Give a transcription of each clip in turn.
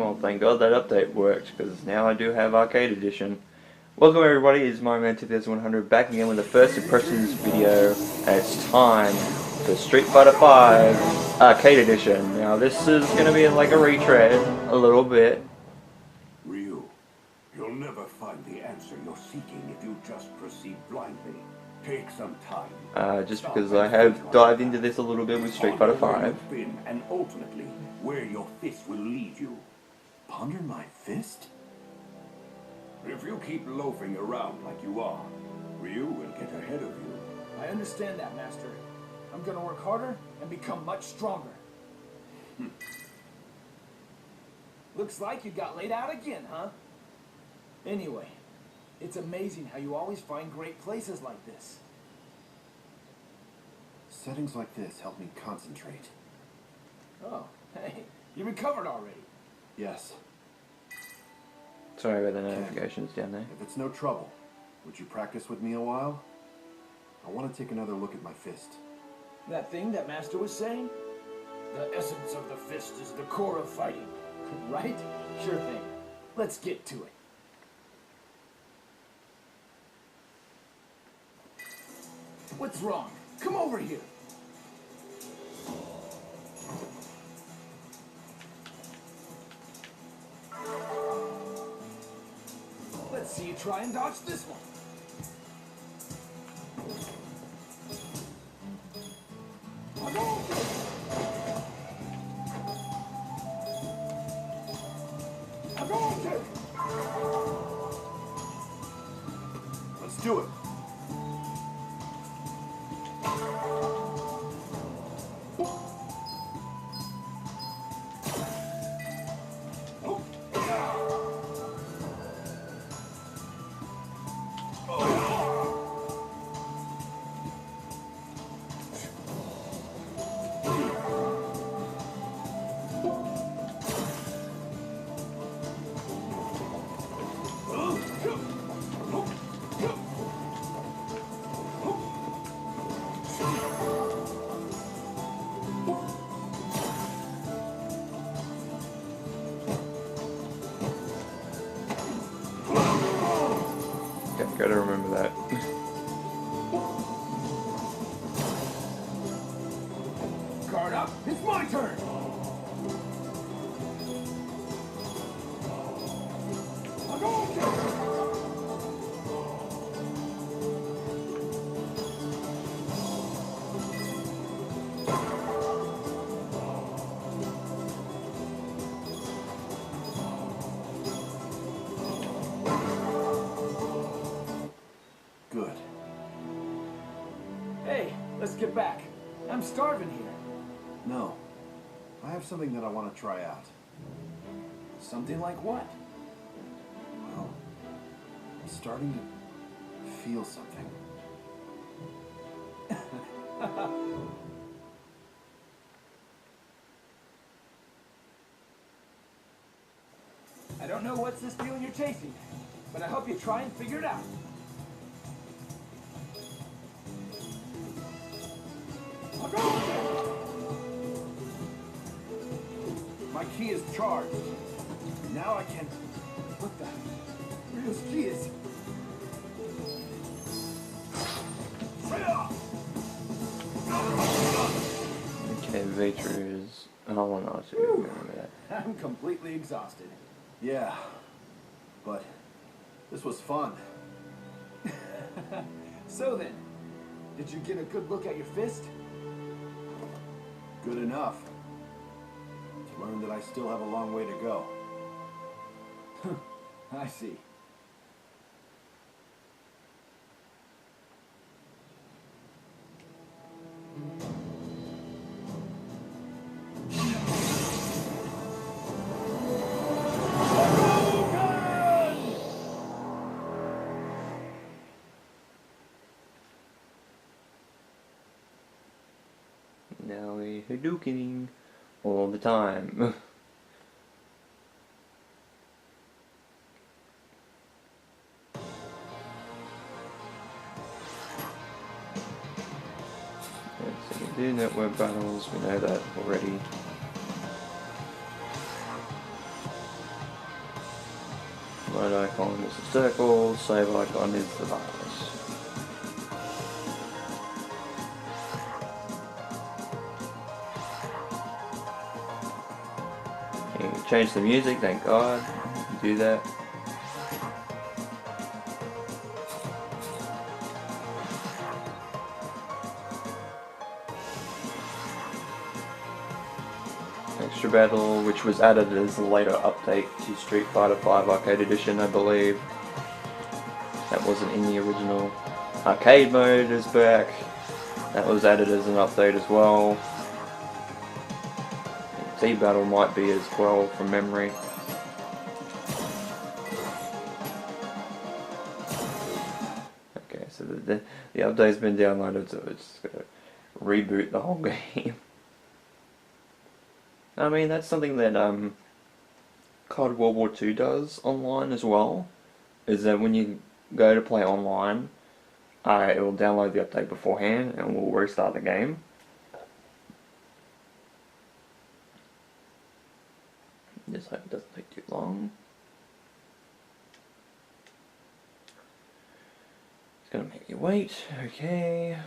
Oh, thank God that update worked, because now I do have Arcade Edition. Welcome everybody, it's Mario Man 2100 back again with the first impressions video, and it's time for Street Fighter V Arcade Edition. Now this is going to be like a retread, a little bit. Ryu, you'll never find the answer you're seeking if you just proceed blindly. Take some time. Just because I have dived into this a little bit with Street Fighter V. And ultimately, where your fist will lead you. Ponder my fist? If you keep loafing around like you are, Ryu will get ahead of you. I understand that, Master. I'm gonna work harder and become much stronger. Looks like you got laid out again, huh? Anyway, it's amazing how you always find great places like this. Settings like this help me concentrate. Oh, hey, you recovered already. Yes. Sorry about the notifications down there. If it's no trouble, would you practice with me a while? I want to take another look at my fist. That thing that Master was saying? The essence of the fist is the core of fighting. Right? Sure thing. Let's get to it. What's wrong? Come over here. Let's see you try and dodge this one. Let's do it. Gotta remember that. Guard up, it's my turn! Good. Hey, let's get back. I'm starving here. No. I have something that I want to try out. Something like what? Well, I'm starting to feel something. I don't know what's this feeling you're chasing, but I hope you try and figure it out. My key is charged. Now I can... What the? Ryu's key is... Okay, Vatra is... Oh, well, no, I remember that. I'm completely exhausted. Yeah. But this was fun. So then, did you get a good look at your fist? Good enough. To learn that I still have a long way to go. I see. Now we Hadoukening all the time. So we do network battles, we know that already. Mode icon is the circle, save icon is the virus. You can change the music, thank God. You can do that. Extra Battle, which was added as a later update to Street Fighter V Arcade Edition, I believe. That wasn't in the original. Arcade mode is back. That was added as an update as well. T-Battle might be as well from memory. Okay, so the update's been downloaded, so it's gonna reboot the whole game. I mean, that's something that COD World War II does online as well, is that when you go to play online, it will download the update beforehand and will restart the game. Just hope it doesn't take too long. It's gonna make you wait, okay.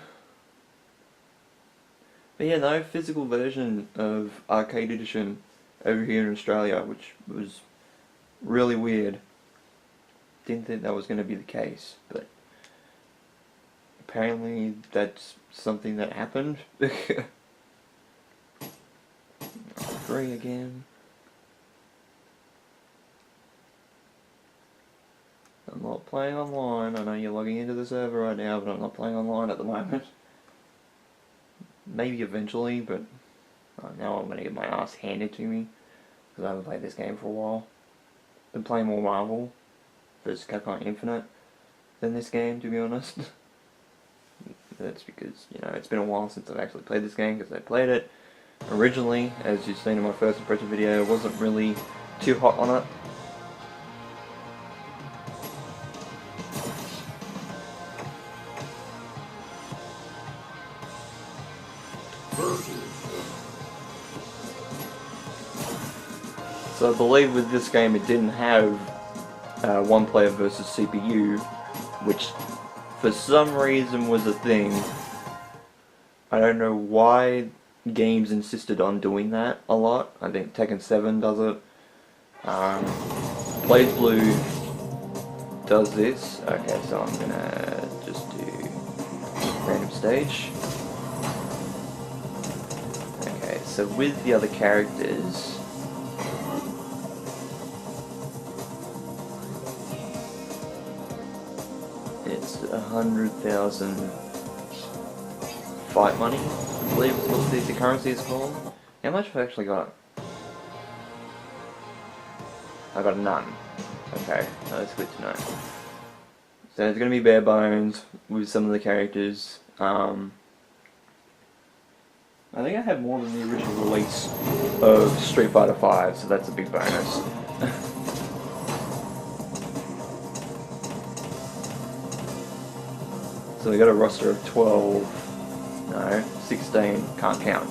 But yeah, no physical version of Arcade Edition over here in Australia, which was really weird. Didn't think that was going to be the case, but apparently that's something that happened. Agree again. I'm not playing online. I know you're logging into the server right now, but I'm not playing online at the moment. Maybe eventually, but now I'm going to get my ass handed to me, because I haven't played this game for a while. Been playing more Marvel vs. Capcom Infinite than this game, to be honest. That's because, you know, it's been a while since I've actually played this game, because I played it originally, as you've seen in my first impression video. I wasn't really too hot on it. So I believe with this game it didn't have one player versus CPU, which for some reason was a thing. I don't know why games insisted on doing that a lot. I think Tekken 7 does it. BlazBlue does this. Okay, so I'm gonna just do random stage. Okay, so with the other characters, it's 100,000 fight money, I believe is what the currency is called. How much have I actually got? I got none. Okay, that's good to know. So it's going to be bare bones with some of the characters. I think I have more than the original release of Street Fighter V, so that's a big bonus. So we got a roster of 12, no, 16, can't count.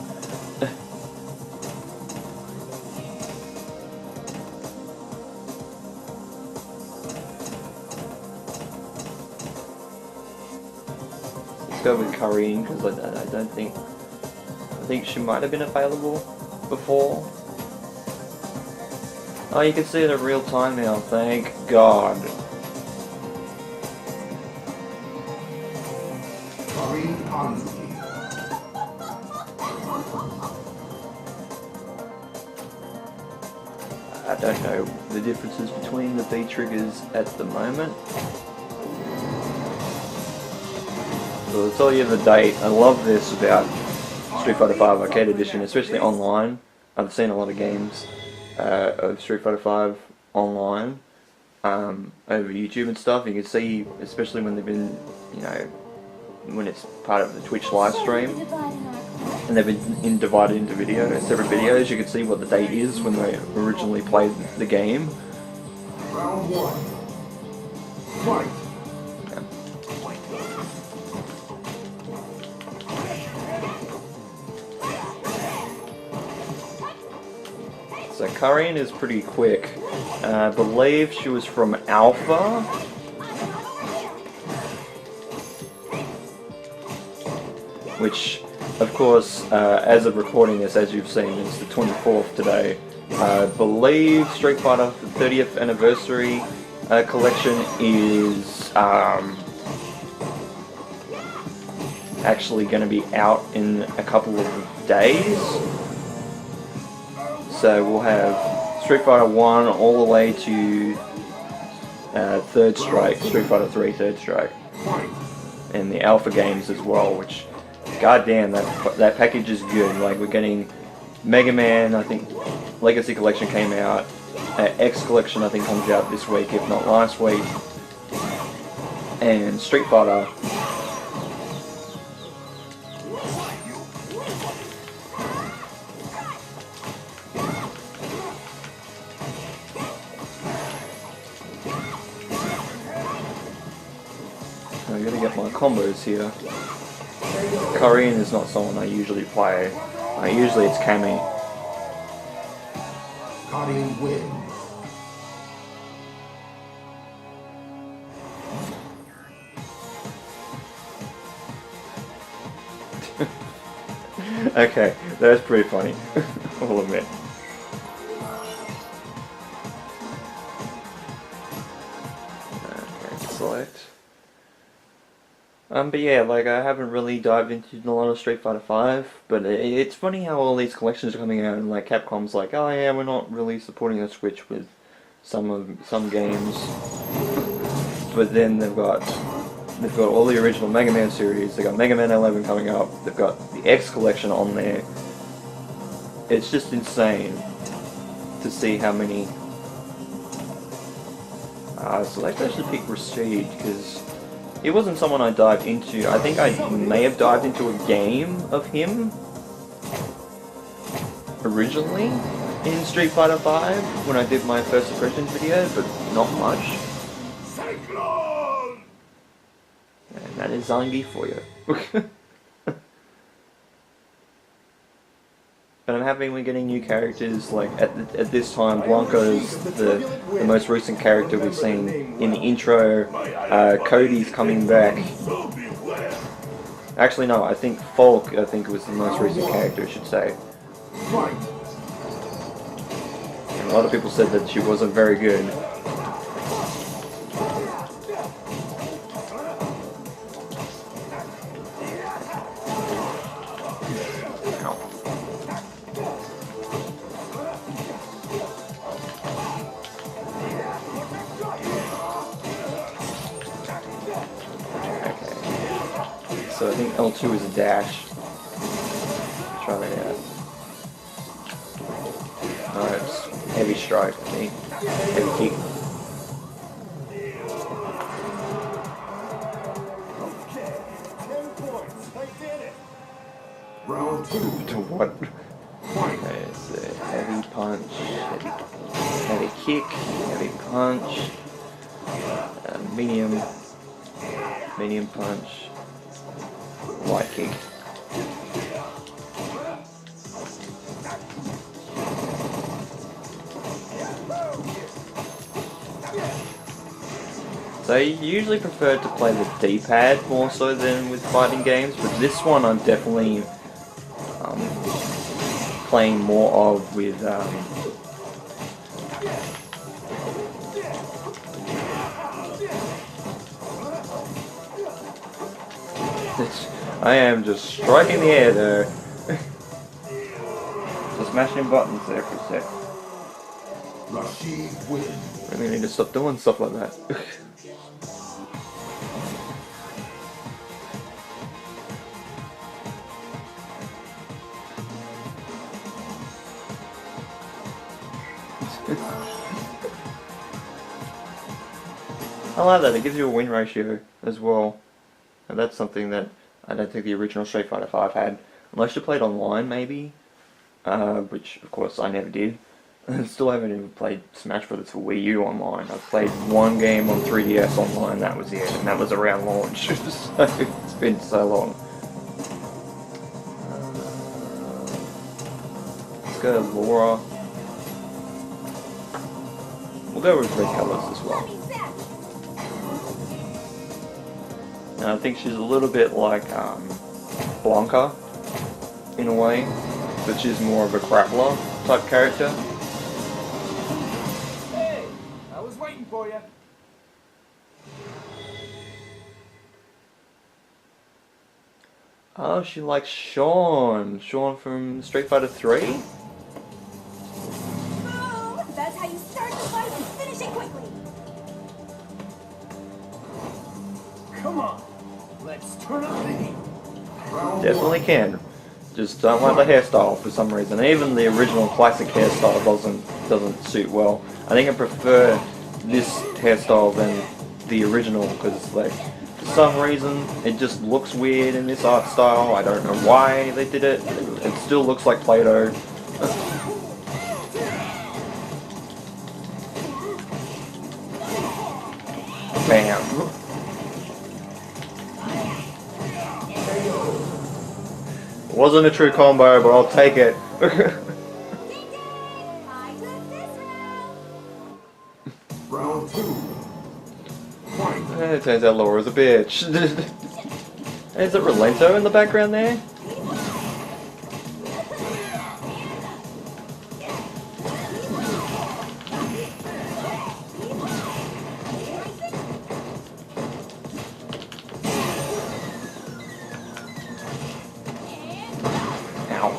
Let's go with Karin, because I don't think, I think she might have been available before. Oh, you can see it in real time now, thank God. I don't know the differences between the V triggers at the moment. So I'll tell you the date. I love this about Street Fighter V Arcade Edition, especially online. I've seen a lot of games of Street Fighter V online over YouTube and stuff. You can see, especially when they've been, you know, when it's part of the Twitch live stream, and they've been divided into separate videos, you can see what the date is when they originally played the game. Round one. Fight. So Karian is pretty quick. I believe she was from Alpha. Which, of course, as of recording this, as you've seen, it's the 24th today. I believe Street Fighter 30th anniversary collection is actually going to be out in a couple of days. So we'll have Street Fighter 1 all the way to Third Strike, Street Fighter 3 Third Strike. And the Alpha games as well, which, goddamn, that package is good. Like, we're getting Mega Man, I think Legacy Collection came out, X Collection I think comes out this week, if not last week, and Street Fighter. I gotta get my combos here. Korean is not someone I usually play. Usually it's Kami. Guardian win. Okay, that's pretty funny. I'll admit. Okay, select. But yeah, like, I haven't really dived into a lot of Street Fighter 5, but it's funny how all these collections are coming out, and like Capcom's like, oh yeah, we're not really supporting the Switch with some games, but then they've got all the original Mega Man series. They got Mega Man 11 coming up. They've got the X collection on there. It's just insane to see how many. So I actually pick Rashid because he wasn't someone I dived into. I think I may have dived into a game of him originally in Street Fighter 5 when I did my first impressions video, but not much. And that is Zangief for you. But I'm happy we're getting new characters. Like at this time, Blanco's the most recent character we've seen in the intro. Cody's coming back. Actually, no, I think Falk, was the most recent character, I should say. And a lot of people said that she wasn't very good. So I think L2 is a dash. Try that out. Alright, heavy strike, I think. Heavy kick. Round 2. To what? Okay, so heavy punch, heavy kick, heavy punch, medium punch. Light kick. So I usually prefer to play the D-pad more so than with fighting games, but this one I'm definitely playing more of with I am just striking the air there. Just smashing buttons there for a sec. Rashid win. Really need to stop doing stuff like that. I like that, it gives you a win ratio as well. And that's something that I don't think the original Street Fighter 5 had. Unless you played online, maybe. Which, of course, I never did. I still haven't even played Smash Brothers for Wii U online. I've played one game on 3DS online, that was it. And that was around launch. So, it's been so long. Let's go to Laura. We'll go with red colors as well. And I think she's a little bit like Blanca in a way, but she's more of a grappler type character. Hey, I was waiting for you. Oh, she likes Sean. Sean from Street Fighter 3? Boom! That's how you start the fight and finish it quickly. Come on, let's turn up the heat. Definitely can. Just don't like the hairstyle for some reason. Even the original classic hairstyle doesn't suit well. I think I prefer this hairstyle than the original because, like, for some reason it just looks weird in this art style. I don't know why they did it. It still looks like Play-Doh. Bam. Wasn't a true combo, but I'll take it. I took this round. Round 2. Fight. It turns out Laura's a bitch. Is it Relento in the background there? Ow.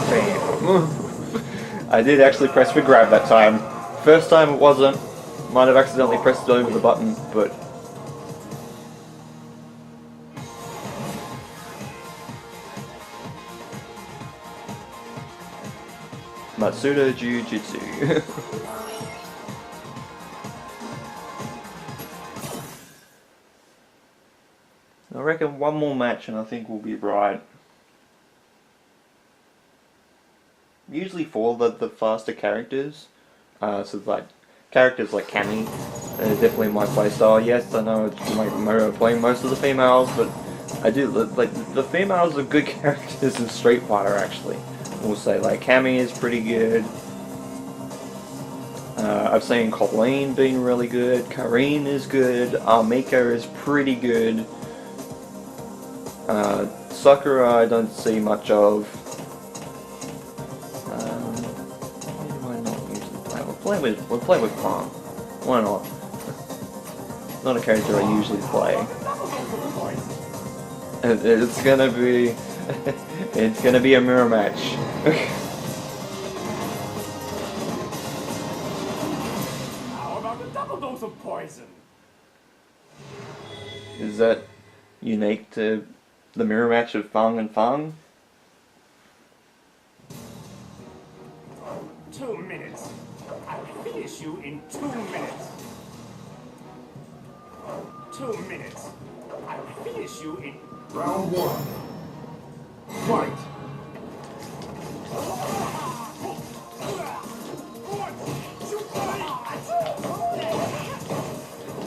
Bam. I did actually press for grab that time. First time it wasn't. Might have accidentally pressed it over the button, but... Matsuda Jiu-Jitsu. I reckon one more match and I think we'll be right. Usually for the faster characters, so like characters like Cammy, definitely my playstyle. Yes, I know it's like Mario playing most of the females, but I do like the females are good characters in Street Fighter. Actually, we'll say like Cammy is pretty good. I've seen Colleen being really good. Karine is good. R.Mika is pretty good. Sakura I don't see much of. Who do I not usually play? We'll play with Palm. Why not? Not a character I usually play. It's gonna be it's gonna be a mirror match. How about a double dose of poison? Is that unique to the mirror match of Fang and Fang? 2 minutes. I'll finish you in 2 minutes. 2 minutes. I'll finish you in... Round 1. Fight.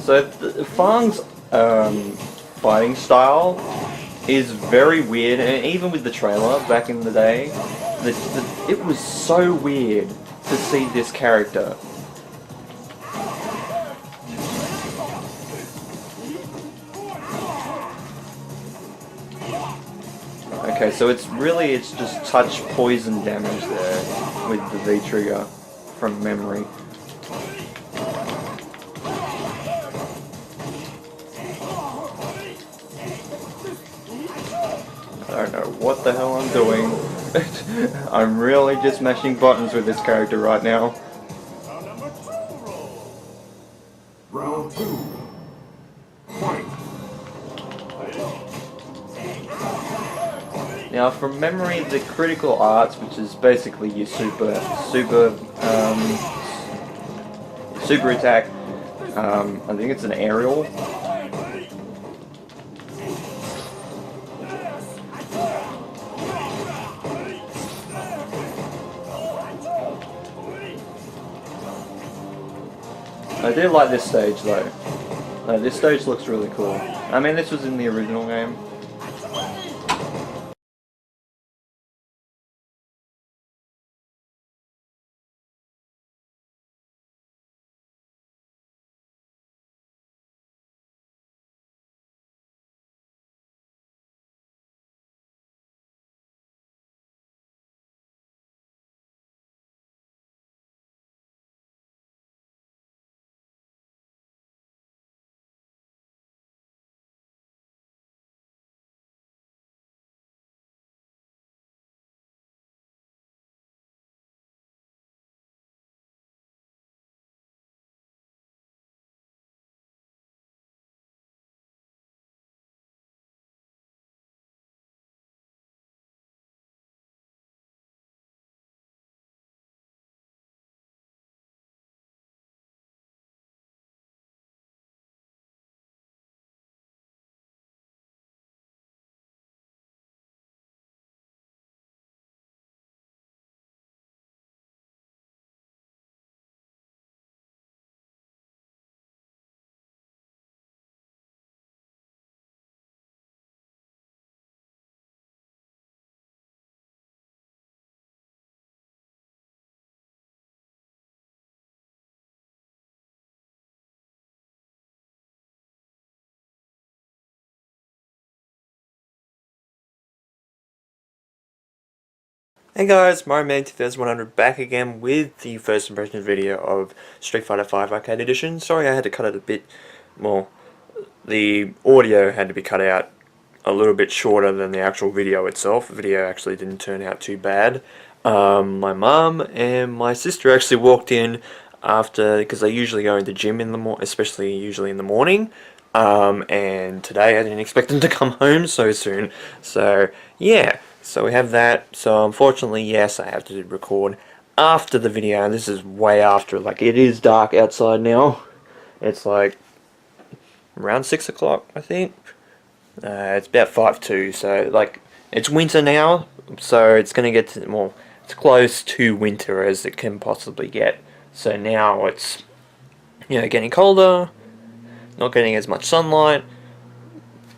So Fang's fighting style is very weird, and even with the trailer back in the day, it was so weird to see this character. Okay, so it's just touch poison damage there with the V trigger from memory. I don't know what the hell I'm doing. I'm really just mashing buttons with this character right now. Round 2. Fight. Now, from memory, the critical arts, which is basically your super attack, I think it's an aerial. I do like this stage though. This stage looks really cool. I mean, this was in the original game. Hey guys, Mario Man 2100 back again with the first impressions video of Street Fighter V Arcade Edition. Sorry I had to cut it a bit more. The audio had to be cut out a little bit shorter than the actual video itself. The video actually didn't turn out too bad. My mum and my sister actually walked in after, because they usually go to the gym in the morning, especially usually in the morning. And today I didn't expect them to come home so soon. So yeah. So we have that. So unfortunately, yes, I have to record after the video. This is way after. Like, it is dark outside now. It's like around 6 o'clock, I think. It's about 5:02. So like, it's winter now. So it's gonna get to, well, it's close to winter as it can possibly get. So now it's, you know, getting colder. Not getting as much sunlight.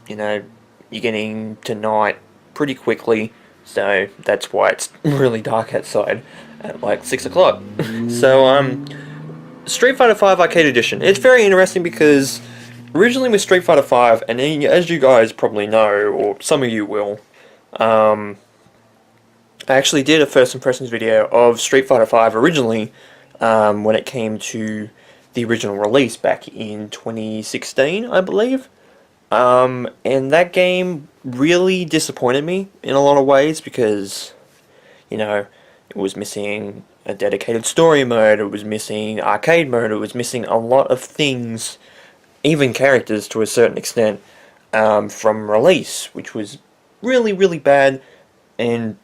You know, you're getting to night pretty quickly. So that's why it's really dark outside at like 6 o'clock. So Street Fighter V Arcade Edition. It's very interesting because originally with Street Fighter V, and as you guys probably know, or some of you will, I actually did a first impressions video of Street Fighter V originally when it came to the original release back in 2016, I believe. And that game really disappointed me in a lot of ways because, you know, it was missing a dedicated story mode, it was missing arcade mode, it was missing a lot of things, even characters to a certain extent, from release, which was really, really bad. And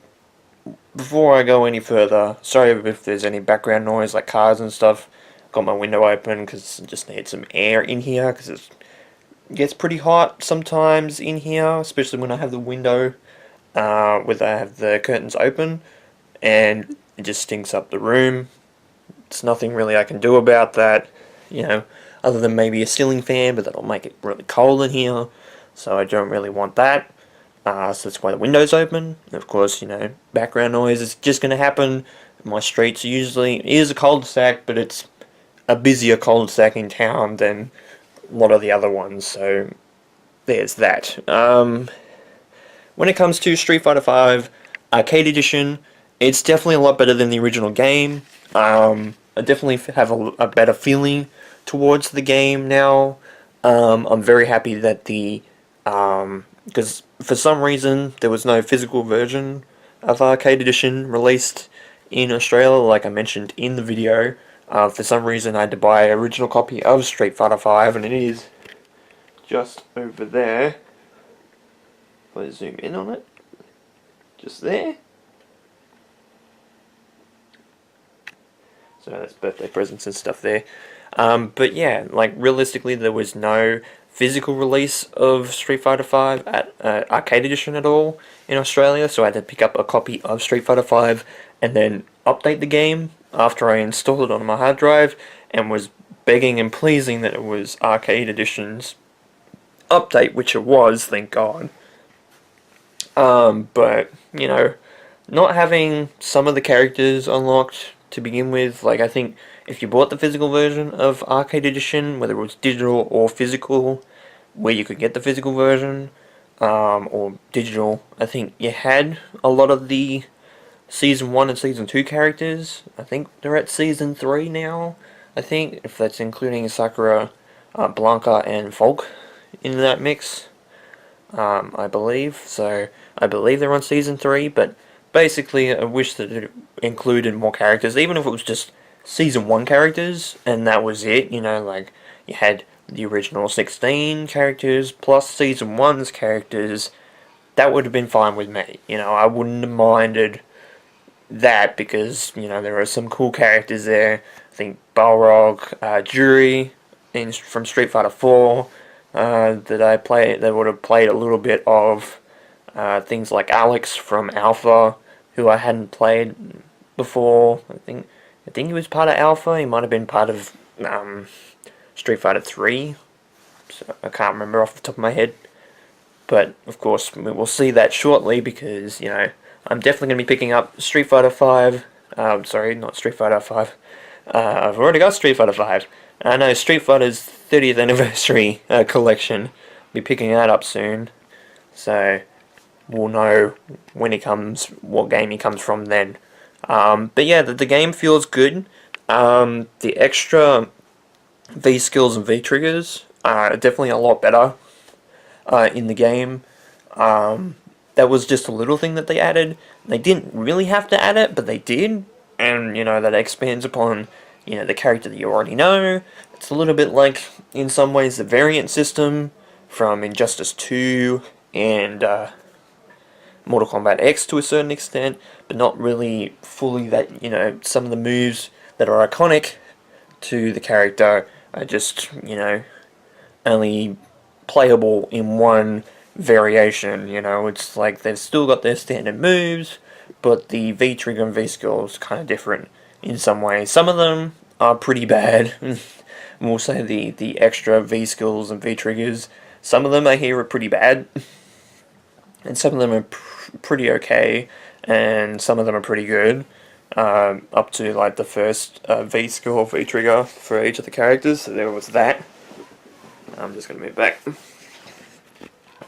before I go any further, sorry if there's any background noise like cars and stuff. Got my window open because I just need some air in here because it gets pretty hot sometimes in here, especially when I have the window, where I have the curtains open, and it just stinks up the room. There's nothing really I can do about that, you know, other than maybe a ceiling fan, but that'll make it really cold in here, so I don't really want that. So that's why the window's open. And of course, you know, background noise is just going to happen. My streets usually, it is a cul-de-sac, but it's a busier cul-de-sac in town than a lot of the other ones, so there's that. When it comes to Street Fighter V Arcade Edition, it's definitely a lot better than the original game. I definitely have a better feeling towards the game now. I'm very happy that because for some reason there was no physical version of Arcade Edition released in Australia, like I mentioned in the video. For some reason I had to buy an original copy of Street Fighter V, and it is just over there. If I zoom in on it, just there. So that's birthday presents and stuff there. But yeah, like realistically there was no physical release of Street Fighter V at Arcade Edition at all in Australia, so I had to pick up a copy of Street Fighter V and then update the game after I installed it on my hard drive, and was begging and pleasing that it was Arcade Edition's update, which it was, thank God. But, you know, not having some of the characters unlocked to begin with, like I think if you bought the physical version of Arcade Edition, whether it was digital or physical, where you could get the physical version, or digital, I think you had a lot of the Season 1 and Season 2 characters. I think they're at Season 3 now, I think, if that's including Sakura, Blanca, and Folk in that mix, I believe. So, I believe they're on Season 3, but basically I wish that it included more characters, even if it was just Season 1 characters, and that was it, you know, like, you had the original 16 characters, plus Season 1's characters. That would have been fine with me, you know, I wouldn't have minded that, because, you know, there are some cool characters there. I think Balrog, Jury from Street Fighter 4, that would have played a little bit of things like Alex from Alpha, who I hadn't played before. I think he was part of Alpha. He might have been part of Street Fighter 3. So I can't remember off the top of my head. But of course we'll see that shortly, because, you know, I'm definitely going to be picking up Street Fighter 5. Sorry, not Street Fighter 5. I've already got Street Fighter 5. I know Street Fighter's 30th anniversary collection. I'll be picking that up soon. So, we'll know when he comes, what game he comes from then. But yeah, the game feels good. The extra V skills and V triggers are definitely a lot better in the game. That was just a little thing that they added. They didn't really have to add it, but they did. And, that expands upon, the character that you already know. It's a little bit like, in some ways, the variant system from Injustice 2 and Mortal Kombat X to a certain extent, but not really fully that, some of the moves that are iconic to the character are just, only playable in one variation, it's like they've still got their standard moves, but the V trigger and V skill is kind of different in some ways. Some of them are pretty bad. We'll say the extra V skills and V triggers, some of them I hear are pretty bad, and some of them are pretty okay, and some of them are pretty good. Up to like the first V skill or V trigger for each of the characters, so there was that. I'm just going to move back,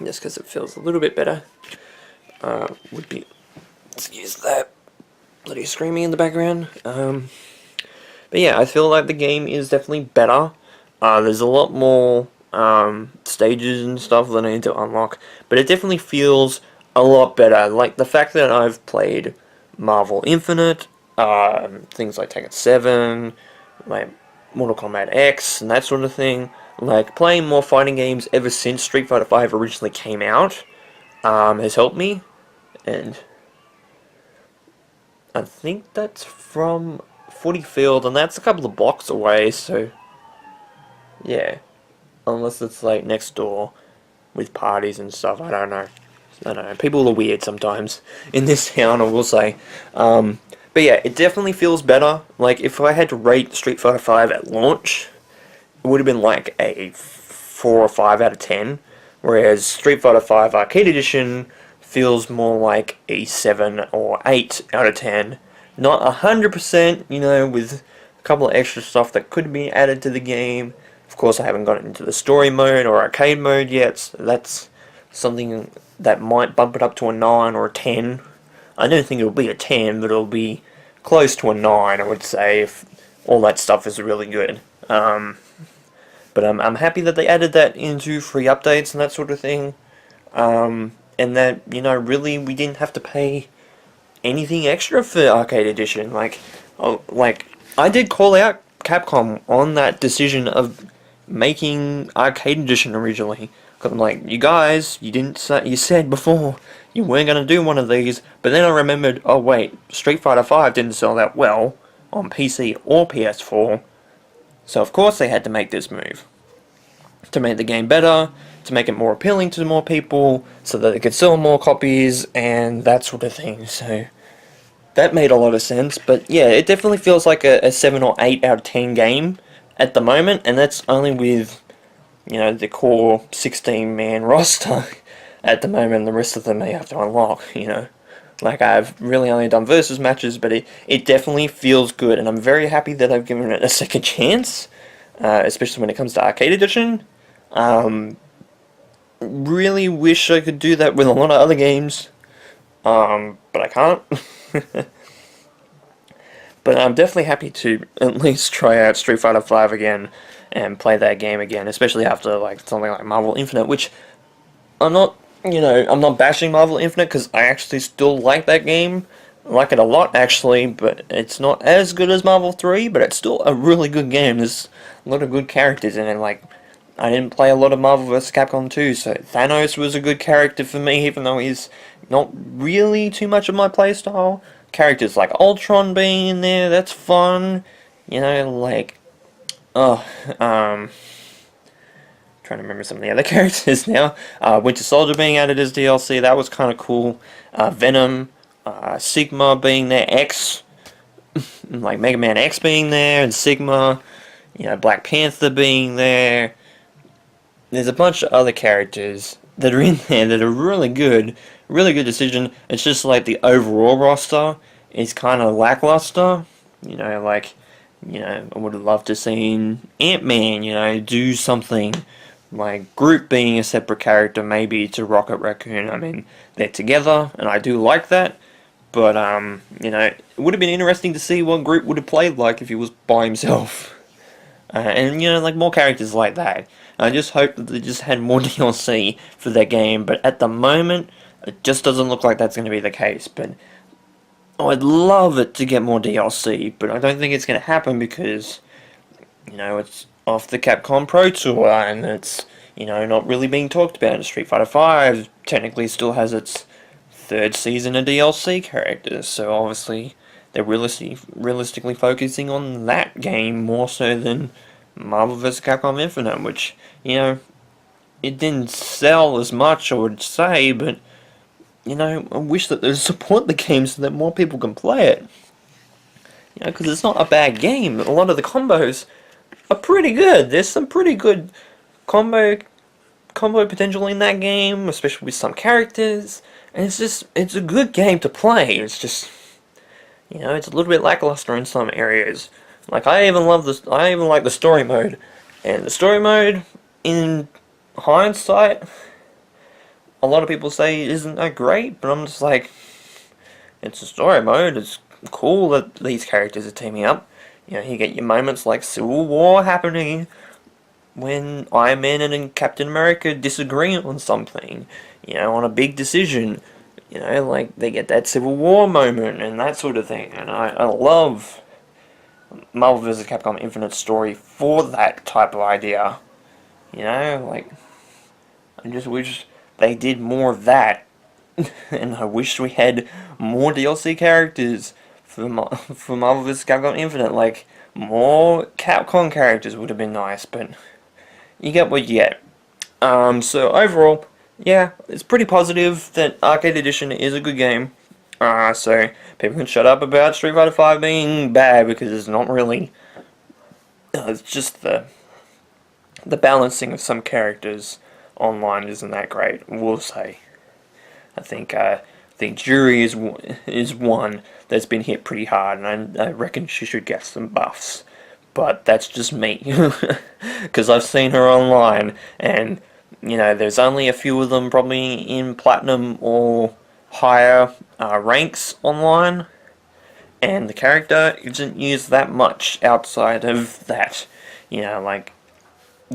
just because it feels a little bit better. Would be, excuse that bloody screaming in the background. But yeah, I feel like the game is definitely better. There's a lot more stages and stuff that I need to unlock, but it definitely feels a lot better. Like the fact that I've played Marvel Infinite, things like Tekken 7, like Mortal Kombat X, and that sort of thing. Like, playing more fighting games ever since Street Fighter V originally came out has helped me. And I think that's from Footy Field, and that's a couple of blocks away, so yeah. Unless it's like next door with parties and stuff, I don't know. People are weird sometimes in this town, I will say. But yeah, it definitely feels better. Like, if I had to rate Street Fighter V at launch, it would have been like a 4 or 5 out of 10, whereas Street Fighter V Arcade Edition feels more like a 7 or 8 out of 10. Not 100%, with a couple of extra stuff that could be added to the game. Of course, I haven't gotten into the story mode or arcade mode yet, so that's something that might bump it up to a 9 or a 10. I don't think it'll be a 10, but it'll be close to a 9, I would say, if all that stuff is really good. But I'm happy that they added that into free updates and that sort of thing. And that, really we didn't have to pay anything extra for Arcade Edition. Like I did call out Capcom on that decision of making Arcade Edition originally. Because I'm like, you guys, you said before you weren't going to do one of these. But then I remembered, oh wait, Street Fighter V didn't sell that well on PC or PS4. So of course they had to make this move. To make the game better, to make it more appealing to more people, so that it could sell more copies, and that sort of thing. So that made a lot of sense. But yeah, it definitely feels like a 7 or 8 out of 10 game at the moment, and that's only with, the core 16-man roster at the moment. The rest of them they have to unlock, Like, I've really only done versus matches, but it definitely feels good, and I'm very happy that I've given it a second chance, especially when it comes to Arcade Edition. Really wish I could do that with a lot of other games, but I can't. But I'm definitely happy to at least try out Street Fighter V again and play that game again, especially after something like Marvel Infinite, which I'm not bashing Marvel Infinite, because I actually still like that game. I like it a lot, actually, but it's not as good as Marvel 3, but it's still a really good game. There's a lot of good characters in it. Like, I didn't play a lot of Marvel vs. Capcom 2, so Thanos was a good character for me, even though he's not really too much of my playstyle. Characters like Ultron being in there, that's fun. Trying to remember some of the other characters now. Winter Soldier being added as DLC, that was kind of cool. Venom, Sigma being there, X, like Mega Man X being there, and Sigma, Black Panther being there. There's a bunch of other characters that are in there that are really good decision. It's just like the overall roster is kind of lackluster. I would have loved to seen Ant-Man, do something like Groot being a separate character, maybe to Rocket Raccoon. I mean, they're together, and I do like that. But you know, it would have been interesting to see what Groot would have played like if he was by himself. And you know, like more characters like that. I just hope that they just had more DLC for their game. But at the moment, it just doesn't look like that's going to be the case. But I'd love it to get more DLC, but I don't think it's going to happen because, you know, it's off the Capcom Pro Tour, and it's, you know, not really being talked about. Street Fighter V technically still has its third season of DLC characters, so obviously they're realistically focusing on that game more so than Marvel vs. Capcom Infinite, which, you know, it didn't sell as much, I would say, but, you know, I wish that they'd support the game so that more people can play it. You know, because it's not a bad game. A lot of the combos are pretty good. There's some pretty good combo potential in that game, especially with some characters. And it's a good game to play. It's just, you know, it's a little bit lackluster in some areas. Like I even like the story mode, and the story mode, in hindsight, a lot of people say it isn't that great, but I'm just like, it's a story mode. It's cool that these characters are teaming up. You know, you get your moments like Civil War happening when Iron Man and Captain America disagree on something, you know, on a big decision. You know, like, they get that Civil War moment and that sort of thing. And I love Marvel vs. Capcom Infinite story for that type of idea. You know, like, I just wish they did more of that. And I wish we had more DLC characters for Marvel vs. Capcom Infinite. Like, more Capcom characters would have been nice, but you get what you get. So overall, yeah, it's pretty positive that Arcade Edition is a good game. So people can shut up about Street Fighter V being bad, because it's not really. It's just the balancing of some characters online isn't that great, we'll say. I think Jury is one that's been hit pretty hard, and I reckon she should get some buffs. But that's just me, because I've seen her online, and, you know, there's only a few of them probably in Platinum or higher ranks online, and the character isn't used that much outside of that. You know, like,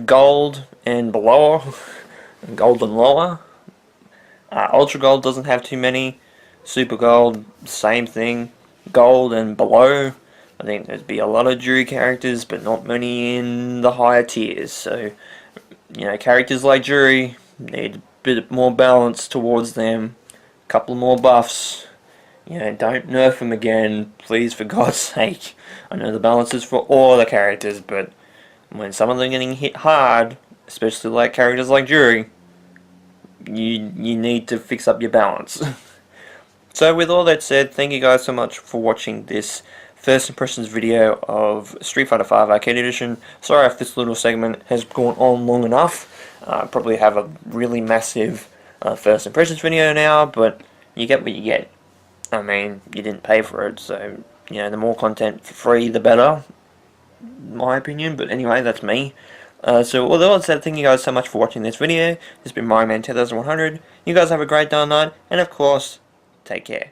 Gold and below, and Gold and lower. Ultra Gold doesn't have too many. Super Gold, same thing. Gold and below, I think there'd be a lot of Jury characters, but not many in the higher tiers. So, you know, characters like Jury need a bit more balance towards them. A couple more buffs. You know, don't nerf them again, please, for God's sake. I know the balance is for all the characters, but when some of them are getting hit hard, especially like characters like Jury, you need to fix up your balance. So with all that said, thank you guys so much for watching this first impressions video of Street Fighter V Arcade Edition. Sorry if this little segment has gone on long enough. Probably have a really massive first impressions video now, but you get what you get. I mean, you didn't pay for it, so, you know, the more content for free, the better, in my opinion. But anyway, that's me. So with all that said, thank you guys so much for watching this video. This has been MyMan 2100. You guys have a great day and night, and of course, take care.